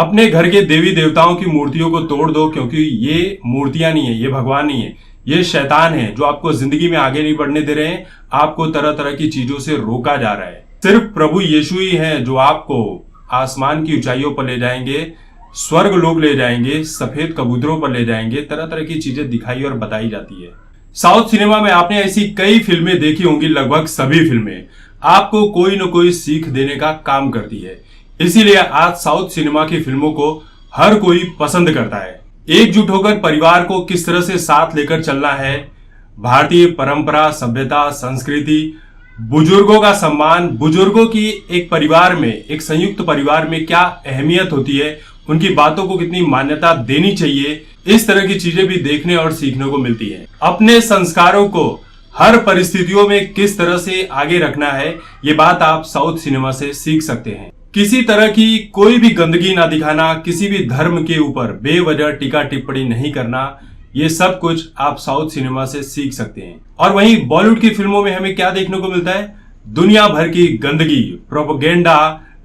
अपने घर के देवी देवताओं की मूर्तियों को तोड़ दो, क्योंकि ये मूर्तियां नहीं है, ये भगवान नहीं है, ये शैतान है जो आपको जिंदगी में आगे नहीं बढ़ने दे रहे हैं। आपको तरह तरह की चीजों से रोका जा रहा है। सिर्फ प्रभु यीशु ही है जो आपको आसमान की ऊंचाइयों पर ले जाएंगे, स्वर्ग लोग ले जाएंगे, सफेद कबूतरों पर ले जाएंगे। तरह तरह की चीजें दिखाई और बताई जाती है। साउथ सिनेमा में आपने ऐसी कई फिल्में देखी होंगी, लगभग सभी फिल्में आपको कोई न कोई सीख देने का काम करती है। इसीलिए आज साउथ सिनेमा की फिल्मों को हर कोई पसंद करता है। एकजुट होकर परिवार को किस तरह से साथ लेकर चलना है, भारतीय परंपरा, सभ्यता, संस्कृति, बुजुर्गों का सम्मान, बुजुर्गों की एक परिवार में, एक संयुक्त परिवार में क्या अहमियत होती है, उनकी बातों को कितनी मान्यता देनी चाहिए, इस तरह की चीजें भी देखने और सीखने को मिलती है। अपने संस्कारों को हर परिस्थितियों में किस तरह से आगे रखना है, ये बात आप साउथ सिनेमा से सीख सकते हैं। किसी तरह की कोई भी गंदगी ना दिखाना, किसी भी धर्म के ऊपर बेवजह टीका टिप्पणी नहीं करना, ये सब कुछ आप साउथ सिनेमा से सीख सकते हैं। और वहीं बॉलीवुड की फिल्मों में हमें क्या देखने को मिलता है? दुनिया भर की गंदगी, प्रोपेगेंडा,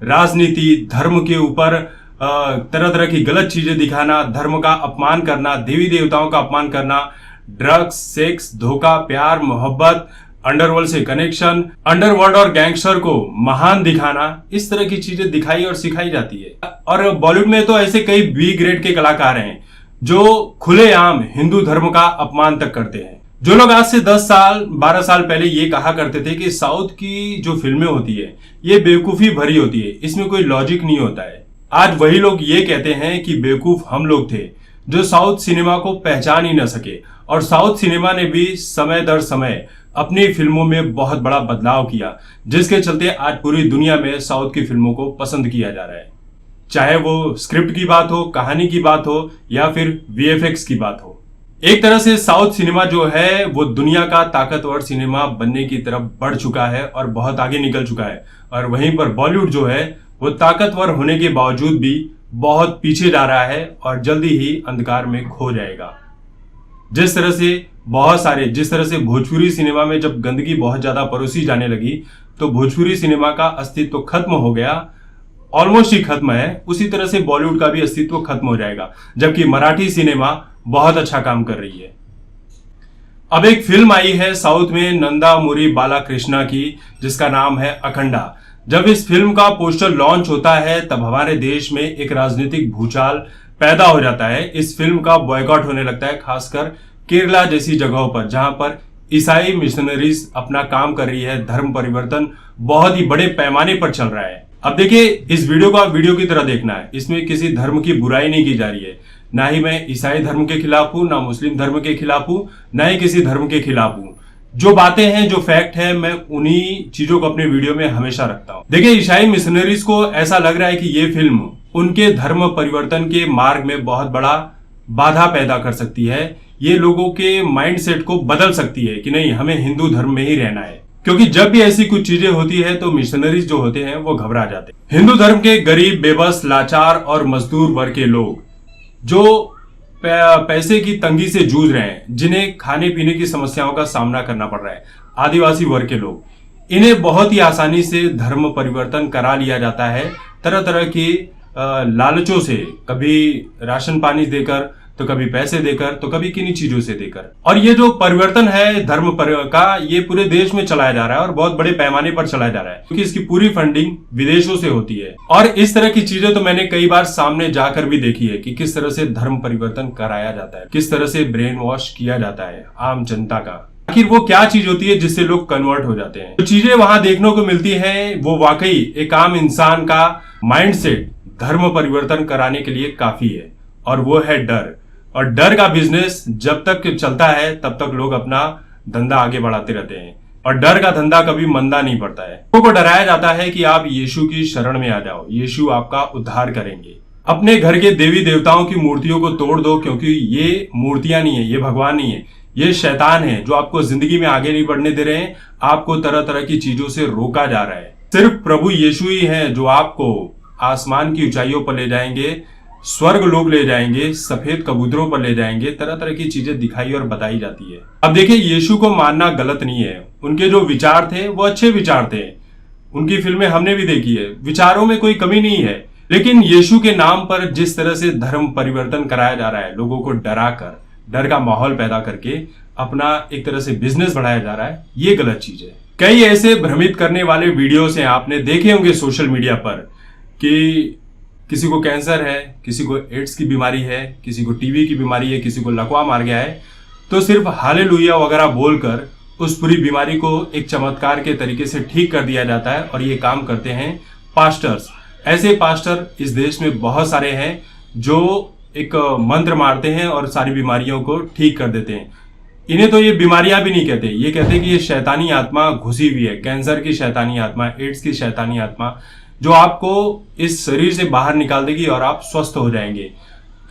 राजनीति, धर्म के ऊपर तरह तरह की गलत चीजें दिखाना, धर्म का अपमान करना, देवी देवताओं का अपमान करना, ड्रग्स, सेक्स, धोखा, प्यार, मोहब्बत, अंडरवर्ल्ड से कनेक्शन, अंडरवर्ल्ड और गैंगस्टर को महान दिखाना, इस तरह की चीजें दिखाई और सिखाई जाती है। और बॉलीवुड में तो ऐसे कई बी ग्रेड के कलाकार हैं जो खुलेआम हिंदू धर्म का अपमान तक करते हैं। जो लोग आज से 10 साल 12 साल पहले ये कहा करते थे कि साउथ की जो फिल्में होती है ये बेवकूफी भरी होती है, इसमें कोई लॉजिक नहीं होता है, आज वही लोग ये कहते हैं कि बेवकूफ हम लोग थे जो साउथ सिनेमा को पहचान ही न सके। और साउथ सिनेमा ने भी समय दर समय अपनी फिल्मों में बहुत बड़ा बदलाव किया, जिसके चलते आज पूरी दुनिया में साउथ की फिल्मों को पसंद किया जा रहा है। चाहे वो स्क्रिप्ट की बात हो, कहानी की बात हो, या फिर वीएफएक्स की बात हो। एक तरह से साउथ सिनेमा जो है वो दुनिया का ताकतवर सिनेमा बनने की तरफ बढ़ चुका है और बहुत आगे निकल चुका है। और वहीं पर बॉलीवुड जो है वो ताकतवर होने के बावजूद भी बहुत पीछे जा रहा है और जल्दी ही अंधकार में खो जाएगा। जिस तरह से भोजपुरी सिनेमा में जब गंदगी बहुत ज्यादा परोसी जाने लगी तो भोजपुरी सिनेमा का अस्तित्व खत्म हो गया, ऑलमोस्ट ही खत्म है। उसी तरह से बॉलीवुड का भी अस्तित्व खत्म हो जाएगा, जबकि मराठी सिनेमा बहुत अच्छा काम कर रही है। अब एक फिल्म आई है साउथ में नंदामुरी बालाकृष्णा की, जिसका नाम है अखंडा। जब इस फिल्म का पोस्टर लॉन्च होता है तब हमारे देश में एक राजनीतिक भूचाल पैदा हो जाता है। इस फिल्म का बॉयकॉट होने लगता है, खासकर केरला जैसी जगहों पर, जहां पर ईसाई मिशनरीज अपना काम कर रही है। धर्म परिवर्तन बहुत ही बड़े पैमाने पर चल रहा है। अब देखिए, इस वीडियो को आप वीडियो की तरह देखना है, इसमें किसी धर्म की बुराई नहीं की जा रही है। ना ही मैं ईसाई धर्म के खिलाफ हूं, ना मुस्लिम धर्म के खिलाफ हूं, ना ही किसी धर्म के खिलाफ हूं। जो बातें हैं, जो फैक्ट है, मैं उन्हीं चीजों को अपने वीडियो में हमेशा रखता हूं। देखिए, ईसाई मिशनरीज को ऐसा लग रहा है कि ये फिल्म उनके धर्म परिवर्तन के मार्ग में बहुत बड़ा बाधा पैदा कर सकती है। ये लोगों के माइंडसेट को बदल सकती है कि नहीं, हमें हिंदू धर्म में ही रहना है। क्योंकि जब भी ऐसी कुछ चीजें होती है तो मिशनरीज जो होते हैं वो घबरा जाते हैं। हिंदू धर्म के गरीब, बेबस, लाचार और मजदूर वर्ग के लोग जो पैसे की तंगी से जूझ रहे हैं, जिन्हें खाने पीने की समस्याओं का सामना करना पड़ रहा है, आदिवासी वर्ग के लोग, इन्हें बहुत ही आसानी से धर्म परिवर्तन करा लिया जाता है तरह तरह की लालचों से, कभी राशन पानी देकर, तो कभी पैसे देकर, तो कभी किन्हीं चीजों से देकर। और ये जो परिवर्तन है धर्म का, ये पूरे देश में चलाया जा रहा है और बहुत बड़े पैमाने पर चलाया जा रहा है, क्योंकि इसकी पूरी फंडिंग विदेशों से होती है। और इस तरह की चीजें तो मैंने कई बार सामने जाकर भी देखी है कि किस तरह से धर्म परिवर्तन कराया जाता है, किस तरह से ब्रेन वॉश किया जाता है आम जनता का। आखिर वो क्या चीज होती है जिससे लोग कन्वर्ट हो जाते हैं? जो चीजें वहां देखने को मिलती है वो वाकई एक आम इंसान का माइंडसेट धर्म परिवर्तन कराने के लिए काफी है, और वो है डर। और डर का बिजनेस जब तक चलता है तब तक लोग अपना धंधा आगे बढ़ाते रहते हैं, और डर का धंधा कभी मंदा नहीं पड़ता है। लोगों को डराया जाता है कि आप यीशु की शरण में आ जाओ, यीशु आपका उद्धार करेंगे। अपने घर के देवी देवताओं की मूर्तियों को तोड़ दो, क्योंकि ये मूर्तियां नहीं है, ये भगवान नहीं है, ये शैतान है जो आपको जिंदगी में आगे नहीं बढ़ने दे रहे हैं। आपको तरह तरह की चीजों से रोका जा रहा है। सिर्फ प्रभु यीशु ही है जो आपको आसमान की ऊंचाइयों पर ले जाएंगे, स्वर्ग लोग ले जाएंगे, सफेद कबूतरों पर ले जाएंगे। तरह तरह की चीजें दिखाई और बताई जाती है। अब देखिए, यीशु को मानना गलत नहीं है, उनके जो विचार थे वो अच्छे विचार थे, उनकी फिल्में हमने भी देखी है, विचारों में कोई कमी नहीं है। लेकिन यीशु के नाम पर जिस तरह से धर्म परिवर्तन कराया जा रहा है, लोगों को डरा कर, डर का माहौल पैदा करके अपना एक तरह से बिजनेस बढ़ाया जा रहा है, ये गलत चीज है। कई ऐसे भ्रमित करने वाले वीडियोस हैं, आपने देखे होंगे सोशल मीडिया पर, कि किसी को कैंसर है, किसी को एड्स की बीमारी है, किसी को टीबी की बीमारी है, किसी को लकवा मार गया है, तो सिर्फ हालेलुया वगैरह बोलकर उस पूरी बीमारी को एक चमत्कार के तरीके से ठीक कर दिया जाता है। और ये काम करते हैं पास्टर्स। ऐसे पास्टर इस देश में बहुत सारे हैं जो एक मंत्र मारते हैं और सारी बीमारियों को ठीक कर देते हैं। इन्हें तो ये बीमारियां भी नहीं कहते, ये कहते हैं कि ये शैतानी आत्मा घुसी हुई है, कैंसर की शैतानी आत्मा, एड्स की शैतानी आत्मा, जो आपको इस शरीर से बाहर निकाल देगी और आप स्वस्थ हो जाएंगे।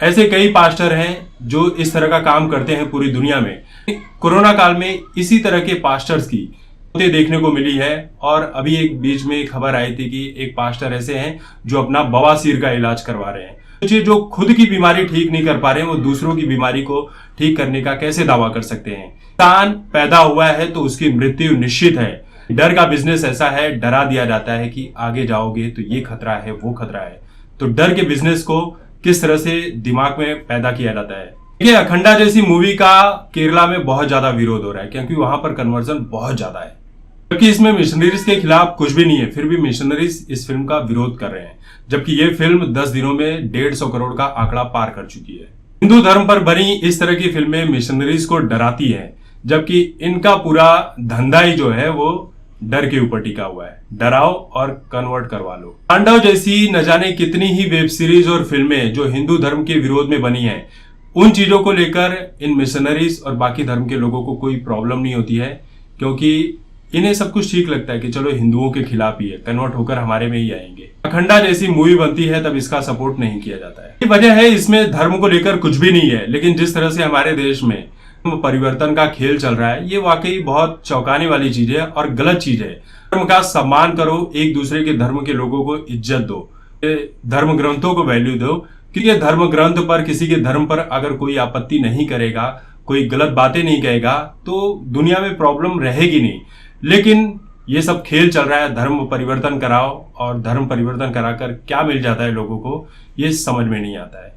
ऐसे कई पास्टर हैं जो इस तरह का काम करते हैं पूरी दुनिया में। कोरोना काल में इसी तरह के पास्टर्स की देखने को मिली है। और अभी एक बीच में खबर आई थी कि एक पास्टर ऐसे हैं जो अपना बवासीर का इलाज करवा रहे हैं। जो खुद की बीमारी ठीक नहीं कर पा रहे हैं, वो दूसरों की बीमारी को ठीक करने का कैसे दावा कर सकते हैं। इंसान पैदा हुआ है तो उसकी मृत्यु निश्चित है। डर का बिजनेस ऐसा है, डरा दिया जाता है कि आगे जाओगे तो ये खतरा है, वो खतरा है। तो डर के बिजनेस को किस तरह से दिमाग में पैदा किया जाता है। देखिए, अखंडा जैसी मूवी का केरला में बहुत ज्यादा विरोध हो रहा है, क्योंकि वहां पर कन्वर्जन बहुत ज्यादा है, जबकि इसमें मिशनरीज के खिलाफ कुछ भी नहीं है, फिर भी मिशनरीज इस फिल्म का विरोध कर रहे हैं, जबकि ये फिल्म 10 दिनों में 150 करोड़ का आंकड़ा पार कर चुकी है। हिंदू धर्म पर बनी इस तरह की फिल्में मिशनरीज को डराती है, जबकि इनका पूरा धंधा ही जो है वो डर के ऊपर टिका हुआ है। डराओ और कन्वर्ट करवा लो। पांडव जैसी न जाने कितनी ही वेब सीरीज और फिल्में जो हिंदू धर्म के विरोध में बनी हैं, उन चीजों को लेकर इन मिशनरीज और बाकी धर्म के लोगों को कोई प्रॉब्लम नहीं होती है, क्योंकि इन्हें सब कुछ ठीक लगता है कि चलो हिंदुओं के खिलाफ ही है, कन्वर्ट होकर हमारे में ही आएंगे। अखंडा जैसी मूवी बनती है तब इसका सपोर्ट नहीं किया जाता है। ये वजह है, इसमें धर्म को लेकर कुछ भी नहीं है। लेकिन जिस तरह से हमारे देश में परिवर्तन का खेल चल रहा है, ये वाकई बहुत चौंकाने वाली चीज है और गलत चीज है। धर्म का सम्मान करो, एक दूसरे के धर्म के लोगों को इज्जत दो, धर्म ग्रंथों को वैल्यू दो, क्योंकि धर्म ग्रंथ पर, किसी के धर्म पर अगर कोई आपत्ति नहीं करेगा, कोई गलत बातें नहीं कहेगा, तो दुनिया में प्रॉब्लम रहेगी नहीं। लेकिन ये सब खेल चल रहा है, धर्म परिवर्तन कराओ, और धर्म परिवर्तन कराकर क्या मिल जाता है लोगों को, ये समझ में नहीं आता है।